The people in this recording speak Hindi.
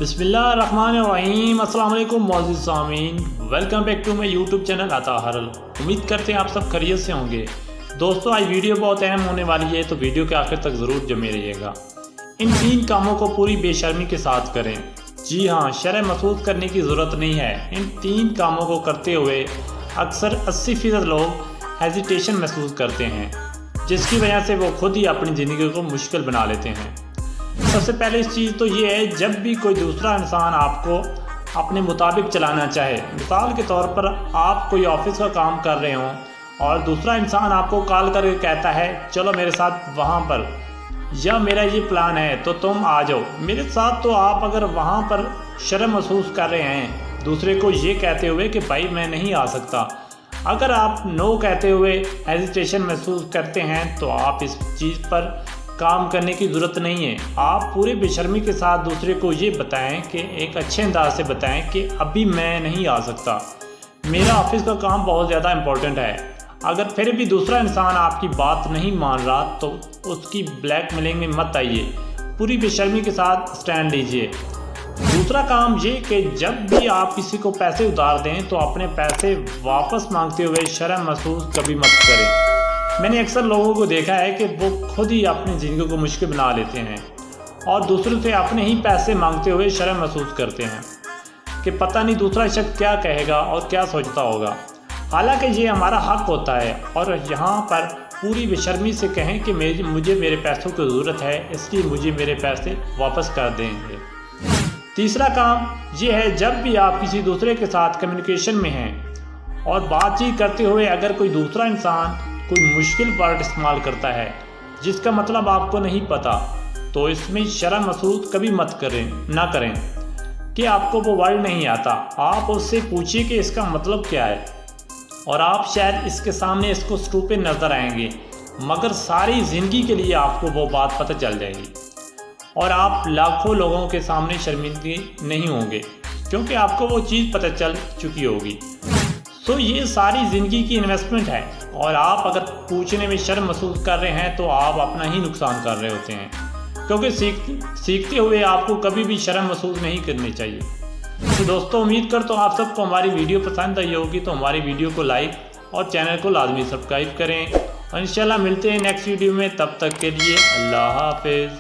बिस्मिल्लाहिर्रहमानिर्रहीम। अस्सलाम वालेकुम मौजूद सामीन, welcome back to my YouTube channel अता हरल। उम्मीद करते हैं आप सब खैरियत से होंगे। दोस्तों, आज वीडियो बहुत अहम होने वाली है, तो वीडियो के आखिर तक ज़रूर जमे रहिएगा। इन 3 कामों को पूरी बेशर्मी के साथ करें। जी हाँ, शर्म महसूस करने की ज़रूरत नहीं है। इन 3 कामों को करते हुए अक्सर 80% लोग हेजिटेशन महसूस करते हैं, जिसकी वजह से वो खुद ही अपनी ज़िंदगी को मुश्किल बना लेते हैं। सबसे पहले इस चीज़ तो ये है, जब भी कोई दूसरा इंसान आपको अपने मुताबिक चलाना चाहे, मिसाल के तौर पर आप कोई ऑफिस का काम कर रहे हों और दूसरा इंसान आपको कॉल करके कहता है चलो मेरे साथ वहाँ पर, या मेरा ये प्लान है तो तुम आ जाओ मेरे साथ, तो आप अगर वहाँ पर शर्म महसूस कर रहे हैं दूसरे को ये कहते हुए कि भाई मैं नहीं आ सकता, अगर आप नो कहते हुए हेजिटेशन महसूस करते हैं तो आप इस चीज़ पर काम करने की ज़रूरत नहीं है। आप पूरे बेशर्मी के साथ दूसरे को ये बताएं कि एक अच्छे अंदाज से बताएं कि अभी मैं नहीं आ सकता, मेरा ऑफिस का काम बहुत ज़्यादा इम्पोर्टेंट है। अगर फिर भी दूसरा इंसान आपकी बात नहीं मान रहा तो उसकी ब्लैकमेलिंग में मत आइए, पूरी बेशर्मी के साथ स्टैंड लीजिए। दूसरा काम ये कि जब भी आप किसी को पैसे उधार दें तो अपने पैसे वापस मांगते हुए शर्म महसूस कभी मत करें। मैंने अक्सर लोगों को देखा है कि वो खुद ही अपनी ज़िंदगी को मुश्किल बना लेते हैं और दूसरों से अपने ही पैसे मांगते हुए शर्म महसूस करते हैं कि पता नहीं दूसरा शख्स क्या कहेगा और क्या सोचता होगा। हालांकि ये हमारा हक होता है और यहाँ पर पूरी बेशर्मी से कहें कि मुझे मेरे पैसों की ज़रूरत है, इसलिए मुझे मेरे पैसे वापस कर देंगे। तीसरा काम ये है, जब भी आप किसी दूसरे के साथ कम्युनिकेशन में हैं और बातचीत करते हुए अगर कोई दूसरा इंसान कोई मुश्किल वर्ड इस्तेमाल करता है जिसका मतलब आपको नहीं पता, तो इसमें शर्म महसूस कभी मत करें कि आपको वो वर्ड नहीं आता। आप उससे पूछिए कि इसका मतलब क्या है, और आप शायद इसके सामने इसको स्टूपिड नज़र आएंगे, मगर सारी ज़िंदगी के लिए आपको वो बात पता चल जाएगी और आप लाखों लोगों के सामने शर्मिंदगी नहीं होंगे क्योंकि आपको वो चीज़ पता चल चुकी होगी। तो ये सारी ज़िंदगी की इन्वेस्टमेंट है और आप अगर पूछने में शर्म महसूस कर रहे हैं तो आप अपना ही नुकसान कर रहे होते हैं, क्योंकि सीखते हुए आपको कभी भी शर्म महसूस नहीं करनी चाहिए। तो दोस्तों, उम्मीद करता हूँ आप सबको हमारी वीडियो पसंद आई होगी, तो हमारी वीडियो को लाइक और चैनल को लाजमी सब्सक्राइब करें और इंशाल्लाह मिलते हैं नेक्स्ट वीडियो में। तब तक के लिए अल्लाह हाफिज़।